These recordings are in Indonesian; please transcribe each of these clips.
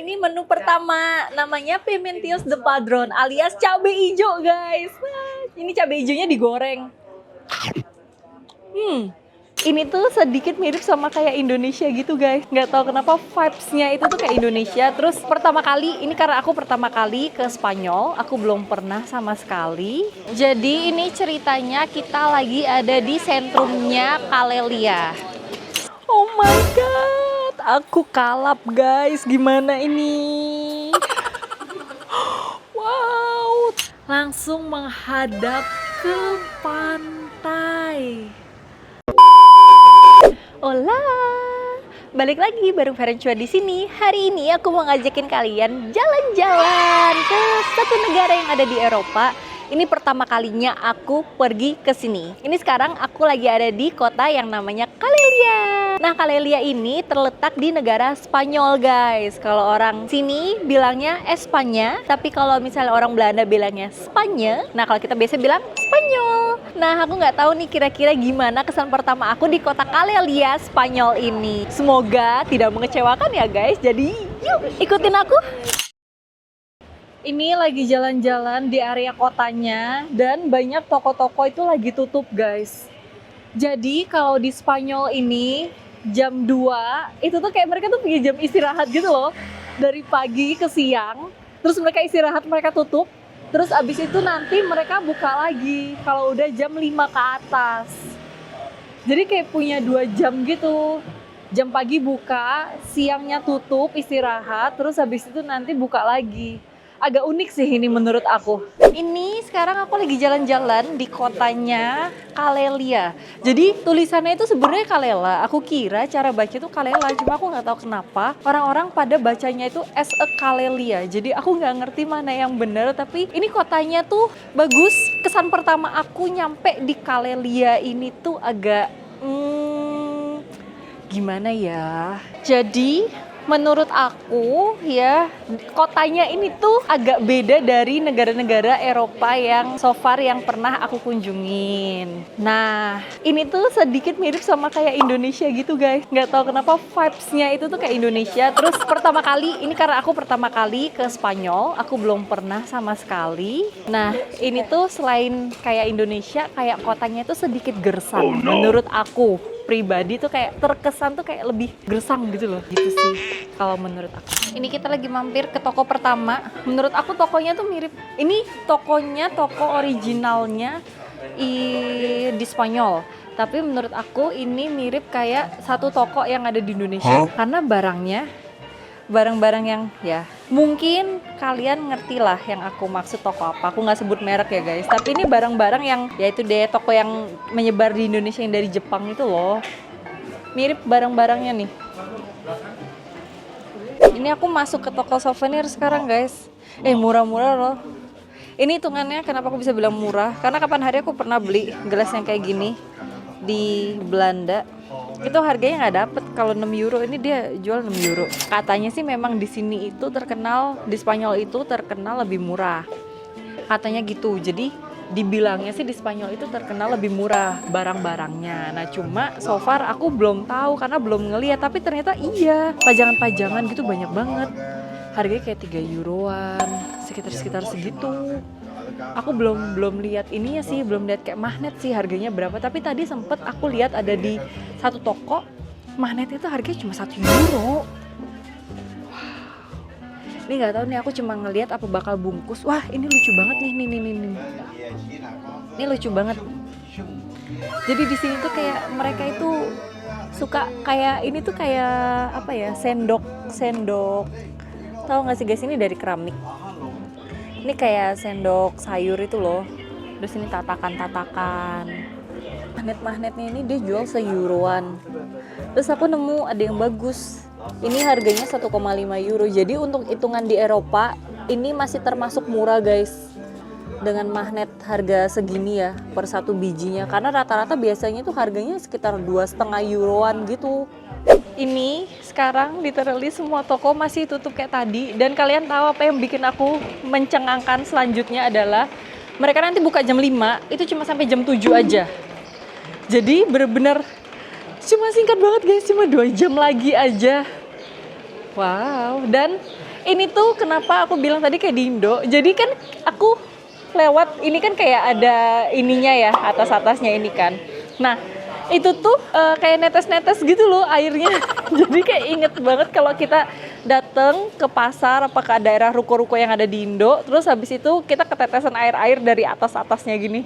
ini menu pertama, namanya Pimentios de Padron alias cabe hijau, guys. Wah, ini cabe hijaunya digoreng. Ini tuh sedikit mirip sama kayak Indonesia gitu, guys. Nggak tahu kenapa vibes-nya itu tuh kayak Indonesia. Terus pertama kali, ini karena aku pertama kali ke Spanyol, aku belum pernah sama sekali. Jadi ini ceritanya kita lagi ada di sentrumnya Calella. Oh my god, aku kalap, guys. Gimana ini? Wow, langsung menghadap ke pantai. Hola, balik lagi bareng Ferencua di sini. Hari ini aku mau ngajakin kalian jalan-jalan ke satu negara yang ada di Eropa. Ini pertama kalinya aku pergi ke sini. Ini sekarang aku lagi ada di kota yang namanya Calella. Nah, Calella ini terletak di negara Spanyol, guys. Kalau orang sini bilangnya Espanya, tapi kalau misalnya orang Belanda bilangnya Spanya. Nah, kalau kita biasa bilang Spanyol. Nah, aku nggak tahu nih kira-kira gimana kesan pertama aku di kota Calella, Spanyol ini. Semoga tidak mengecewakan ya, guys. Jadi, yuk ikutin aku. Ini lagi jalan-jalan di area kotanya dan banyak toko-toko itu lagi tutup, guys. Jadi kalau di Spanyol ini jam 2 itu tuh kayak mereka tuh punya jam istirahat gitu loh. Dari pagi ke siang, terus mereka istirahat, mereka tutup. Terus abis itu nanti mereka buka lagi kalau udah jam 5 ke atas. Jadi kayak punya 2 jam gitu. Jam pagi buka, siangnya tutup, istirahat, terus habis itu nanti buka lagi. Agak unik sih ini menurut aku. Ini sekarang aku lagi jalan-jalan di kotanya Calella. Jadi tulisannya itu sebenarnya Calella. Aku kira cara baca itu Calella, cuma aku nggak tahu kenapa orang-orang pada bacanya itu as a Calella. Jadi aku nggak ngerti mana yang benar. Tapi ini kotanya tuh bagus. Kesan pertama aku nyampe di Calella ini tuh agak gimana ya? Jadi menurut aku ya, kotanya ini tuh agak beda dari negara-negara Eropa yang so far yang pernah aku kunjungin. Nah, ini tuh sedikit mirip sama kayak Indonesia gitu, guys. Nggak tahu kenapa vibes-nya itu tuh kayak Indonesia. Terus pertama kali, ini karena aku pertama kali ke Spanyol, aku belum pernah sama sekali. Nah, ini tuh selain kayak Indonesia, kayak kotanya itu sedikit gersang. Menurut aku pribadi tuh kayak terkesan tuh kayak lebih gersang gitu loh, gitu sih kalau menurut aku. Ini kita lagi mampir ke toko pertama. Menurut aku tokonya tuh mirip, ini tokonya toko originalnya di Spanyol, tapi menurut aku ini mirip kayak satu toko yang ada di Indonesia. Karena barang-barang yang ya mungkin kalian ngerti lah yang aku maksud toko apa. Aku nggak sebut merek ya, guys, tapi ini barang-barang yang yaitu deh toko yang menyebar di Indonesia yang dari Jepang itu loh. Mirip barang-barangnya nih. Ini aku masuk ke toko souvenir sekarang, guys. Murah-murah loh. Ini hitungannya kenapa aku bisa bilang murah, karena kapan hari aku pernah beli gelas yang kayak gini di Belanda. Itu harganya nggak dapet. Kalau 6 euro, ini dia jual 6 euro. Katanya sih memang di sini itu terkenal, di Spanyol itu terkenal lebih murah. Katanya gitu. Jadi dibilangnya sih di Spanyol itu terkenal lebih murah barang-barangnya. Nah, cuma so far aku belum tahu karena belum ngeliat, tapi ternyata iya. Pajangan-pajangan gitu banyak banget. Harganya kayak 3 euroan, sekitar segitu. Aku belum lihat ininya sih, belum lihat kayak magnet sih harganya berapa. Tapi tadi sempet aku lihat ada di satu toko magnet itu harganya cuma 1 euro. Wow. Ini nggak tahu nih, aku cuma ngelihat apa bakal bungkus. Wah, ini lucu banget nih, nih. Ini lucu banget. Jadi di sini tuh kayak mereka itu suka kayak ini tuh kayak apa ya, sendok. Tahu nggak sih, guys, ini dari keramik. Ini kayak sendok sayur itu loh. Terus ini tatakan. Magnet-magnetnya ini dia jual €1. Terus aku nemu ada yang bagus. Ini harganya 1,5 euro. Jadi untuk hitungan di Eropa, ini masih termasuk murah, guys. Dengan magnet harga segini ya per satu bijinya. Karena rata-rata biasanya tuh harganya sekitar 2,5 euroan gitu. Ini sekarang literally semua toko masih tutup kayak tadi. Dan kalian tahu apa yang bikin aku mencengangkan selanjutnya adalah mereka nanti buka jam 5, itu cuma sampai jam 7 aja. Jadi bener-bener cuma singkat banget, guys, cuma 2 jam lagi aja. Wow, dan Ini tuh kenapa aku bilang tadi kayak di Indo. Jadi kan aku lewat ini kan kayak ada ininya ya, atas-atasnya ini kan. Nah, itu tuh kayak netes-netes gitu loh airnya. Jadi kayak inget banget kalau kita datang ke pasar apa ke daerah ruko-ruko yang ada di Indo, terus habis itu kita ketetesan air-air dari atas-atasnya gini.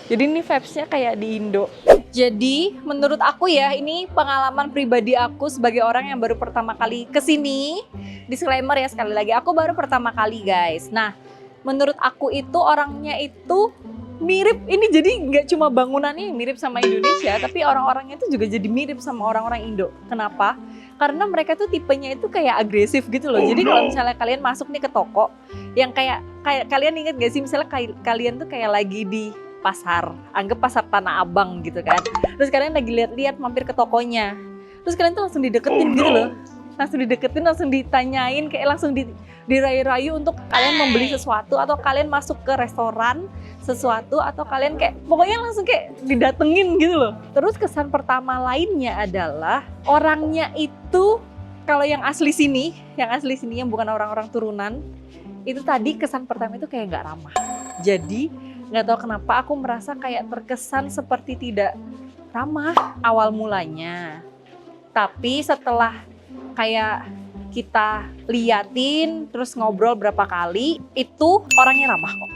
Jadi ini vibes-nya kayak di Indo. Jadi menurut aku ya, ini pengalaman pribadi aku sebagai orang yang baru pertama kali kesini. Disclaimer ya sekali lagi, aku baru pertama kali guys. Nah, menurut aku itu orangnya itu mirip, ini jadi nggak cuma bangunannya yang mirip sama Indonesia, tapi orang-orangnya itu juga jadi mirip sama orang-orang Indo. Kenapa? Karena mereka tuh tipenya itu kayak agresif gitu loh. Jadi kalau misalnya kalian masuk nih ke toko, yang kayak kalian inget gak sih misalnya kalian tuh kayak lagi di pasar, anggap pasar Tanah Abang gitu kan. Terus kalian lagi lihat-lihat mampir ke tokonya. Terus kalian tuh langsung dideketin gitu loh. Langsung dideketin, langsung ditanyain, kayak langsung dirayu-rayu untuk kalian membeli sesuatu, atau kalian masuk ke restoran sesuatu, atau kalian kayak pokoknya langsung kayak didatengin gitu loh. Terus kesan pertama lainnya adalah orangnya itu, kalau yang asli sini yang bukan orang-orang turunan, itu tadi kesan pertama itu kayak nggak ramah. Jadi nggak tahu kenapa aku merasa kayak terkesan seperti tidak ramah awal mulanya. Tapi setelah kayak kita liatin, terus ngobrol berapa kali, itu orangnya ramah kok.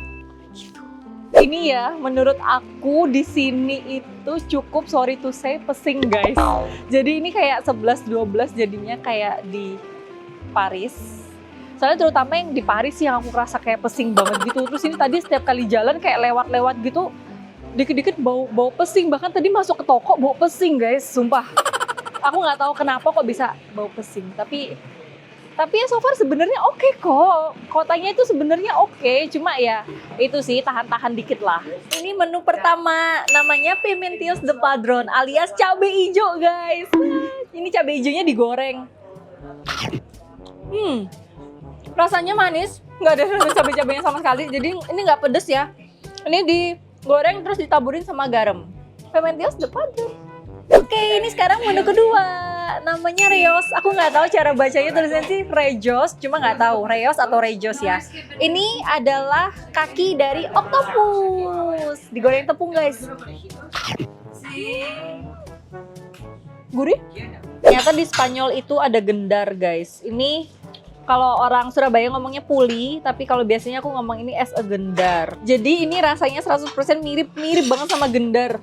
Gitu. Ini ya, menurut aku di sini itu cukup, sorry to say, pesing guys. Jadi ini kayak 11-12 jadinya kayak di Paris. Soalnya terutama yang di Paris yang aku rasa kayak pesing banget gitu. Terus ini tadi setiap kali jalan kayak lewat-lewat gitu, dikit-dikit bau pesing. Bahkan tadi masuk ke toko bau pesing guys, sumpah. Aku nggak tahu kenapa kok bisa bau pesing. Tapi ya so far sebenarnya oke kok. Kotanya itu sebenarnya oke. Cuma ya itu sih tahan-tahan dikit lah. Ini menu pertama namanya Pimentios de Padron alias cabai hijau guys. Ini cabai hijaunya digoreng. Rasanya manis, nggak ada rasa cabai-cabainya sama sekali. Jadi ini nggak pedes ya. Ini digoreng terus ditaburin sama garam. Pimentios de Padron. Oke, ini sekarang menu kedua. Namanya Reos. Aku nggak tahu cara bacanya, tulisannya sih Rejos, cuma nggak tahu Reos atau Rejos ya. Ini adalah kaki dari oktopus. Digoreng tepung guys. Gurih. Ternyata di Spanyol itu ada gendar guys. Ini kalau orang Surabaya ngomongnya puli, tapi kalau biasanya aku ngomong ini as a gendar. Jadi ini rasanya 100% mirip banget sama gendar.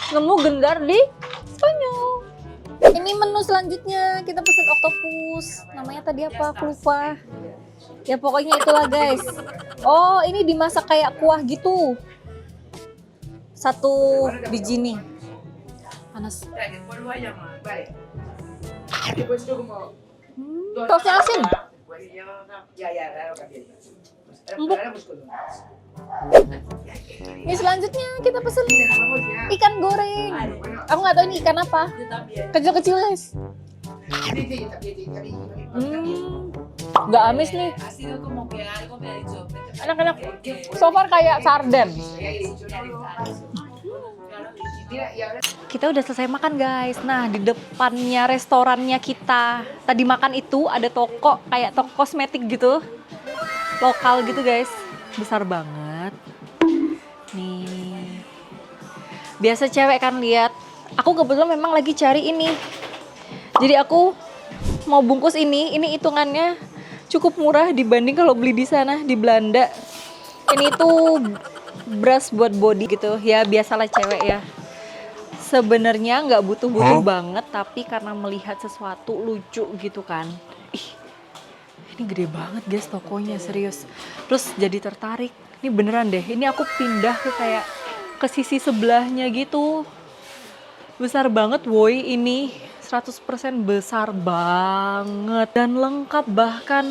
Nemu gendar di Spanyol. Ini menu selanjutnya, kita pesen oktopus. Namanya tadi apa? Aku lupa. Ya pokoknya itulah guys. Oh, ini dimasak kayak kuah gitu. Satu biji nih. Panas. Sausnya asin. Empuk. Ini selanjutnya kita pesen ikan goreng. Aku nggak tahu ini ikan apa. Kecil-kecil guys. Nggak amis nih. Enak-enak. So far kayak sarden. Kita udah selesai makan guys. Nah, di depannya restorannya kita tadi makan itu ada toko kayak toko kosmetik gitu, lokal gitu guys, besar banget. Nih, biasa cewek kan lihat. Aku kebetulan memang lagi cari ini. Jadi aku mau bungkus ini hitungannya cukup murah dibanding kalau beli di sana di Belanda. Ini tuh brush buat body gitu ya, biasalah cewek ya. Sebenarnya nggak butuh-butuh banget, tapi karena melihat sesuatu lucu gitu kan. Ih, ini gede banget guys tokonya, serius. Terus jadi tertarik. Ini beneran deh, ini aku pindah ke kayak ke sisi sebelahnya gitu. Besar banget woi, ini 100% besar banget. Dan lengkap bahkan.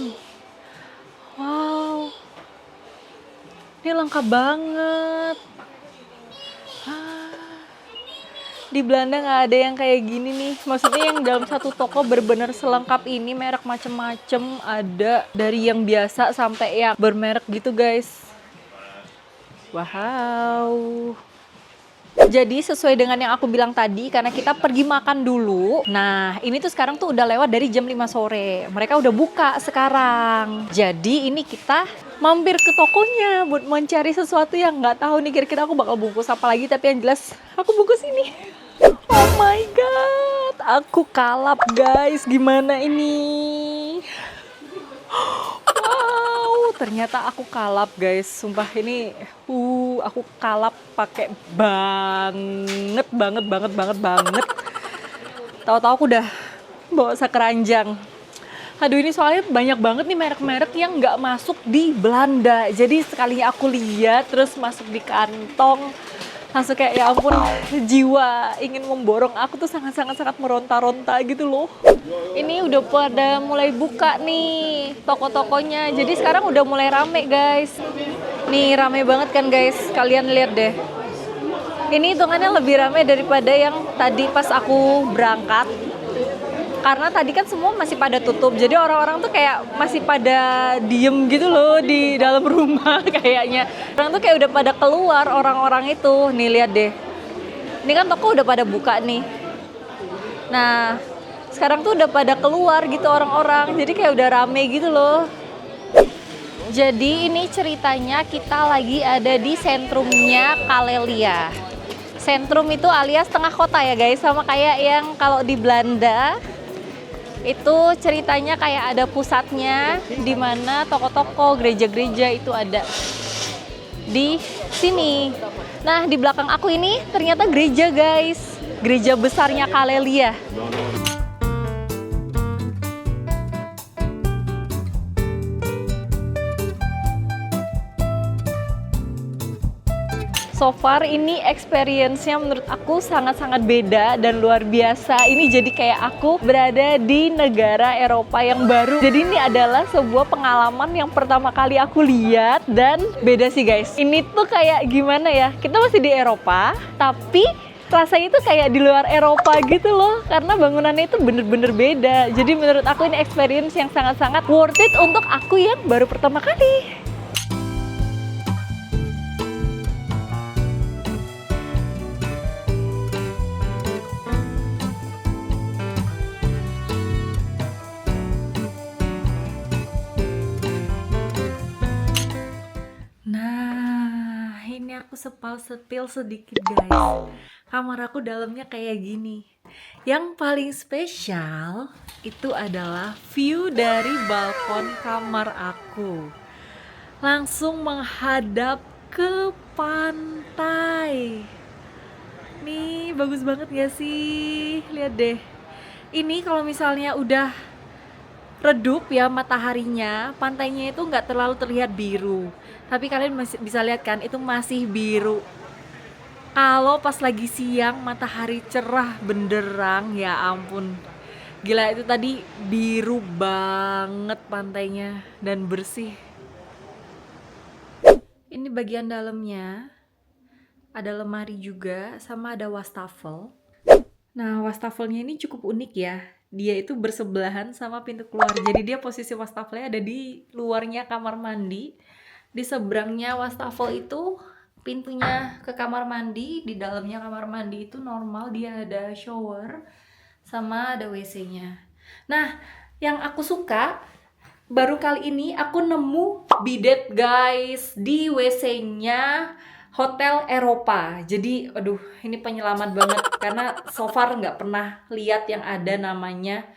Wow. Ini lengkap banget. Di Belanda nggak ada yang kayak gini nih. Maksudnya yang dalam satu toko bener-bener selengkap ini, merek macem-macem ada. Dari yang biasa sampai yang bermerek gitu guys. Wow. Jadi sesuai dengan yang aku bilang tadi, karena kita pergi makan dulu. Nah, ini tuh sekarang tuh udah lewat dari jam 5 sore. Mereka udah buka sekarang. Jadi ini kita mampir ke tokonya buat mencari sesuatu yang nggak tahu nih kira-kira aku bakal bungkus apa lagi. Tapi yang jelas aku bungkus ini. Oh my god, aku kalap guys. Gimana ini? Wow, ternyata aku kalap guys. Sumpah ini, aku kalap pakai banget. Tahu-tahu aku udah bawa sekeranjang. Aduh, ini soalnya banyak banget nih merek-merek yang nggak masuk di Belanda. Jadi sekalinya aku lihat terus masuk di kantong, langsung kayak ya ampun, jiwa ingin memborong aku tuh sangat meronta-ronta gitu loh. Ini udah pada mulai buka nih toko-tokonya. Jadi sekarang udah mulai rame guys. Nih rame banget kan guys. Kalian lihat deh. Ini hitungannya lebih rame daripada yang tadi pas aku berangkat. Karena tadi kan semua masih pada tutup. Jadi orang-orang tuh kayak masih pada diem gitu loh di dalam rumah kayaknya. Orang tuh kayak udah pada keluar orang-orang itu. Nih lihat deh. Ini kan toko udah pada buka nih. Nah, sekarang tuh udah pada keluar gitu orang-orang. Jadi kayak udah rame gitu loh. Jadi ini ceritanya kita lagi ada di sentrumnya Kalélia. Sentrum itu alias tengah kota ya guys. Sama kayak yang kalau di Belanda itu ceritanya kayak ada pusatnya, di mana toko-toko, gereja-gereja itu ada di sini. Nah, di belakang aku ini ternyata gereja guys, gereja besarnya Kalélia. So far ini experience-nya menurut aku sangat-sangat beda dan luar biasa. Ini jadi kayak aku berada di negara Eropa yang baru. Jadi ini adalah sebuah pengalaman yang pertama kali aku lihat dan beda sih guys. Ini tuh kayak gimana ya? Kita masih di Eropa, tapi rasanya itu kayak di luar Eropa gitu loh. Karena bangunannya itu bener-bener beda. Jadi menurut aku ini experience yang sangat-sangat worth it untuk aku yang baru pertama kali. Nah, ini aku sepil sedikit guys. Kamar aku dalamnya kayak gini. Yang paling spesial itu adalah view dari balkon kamar aku. Langsung menghadap ke pantai. Nih, bagus banget gak sih? Lihat deh. Ini kalau misalnya udah redup ya mataharinya, pantainya itu nggak terlalu terlihat biru. Tapi kalian masih bisa lihat kan, itu masih biru. Kalau pas lagi siang, matahari cerah benderang, ya ampun. Gila, itu tadi biru banget pantainya dan bersih. Ini bagian dalamnya. Ada lemari juga, sama ada wastafel. Nah, wastafelnya ini cukup unik ya. Dia itu bersebelahan sama pintu keluar. Jadi dia posisi wastafelnya ada di luarnya kamar mandi. Di seberangnya wastafel itu pintunya ke kamar mandi. Di dalamnya kamar mandi itu normal, dia ada shower sama ada WC-nya. Nah, yang aku suka baru kali ini aku nemu bidet guys di WC-nya Hotel Eropa. Jadi aduh, ini penyelamat banget karena so far nggak pernah lihat yang ada namanya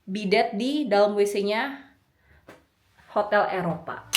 bidet di dalam WC-nya Hotel Eropa.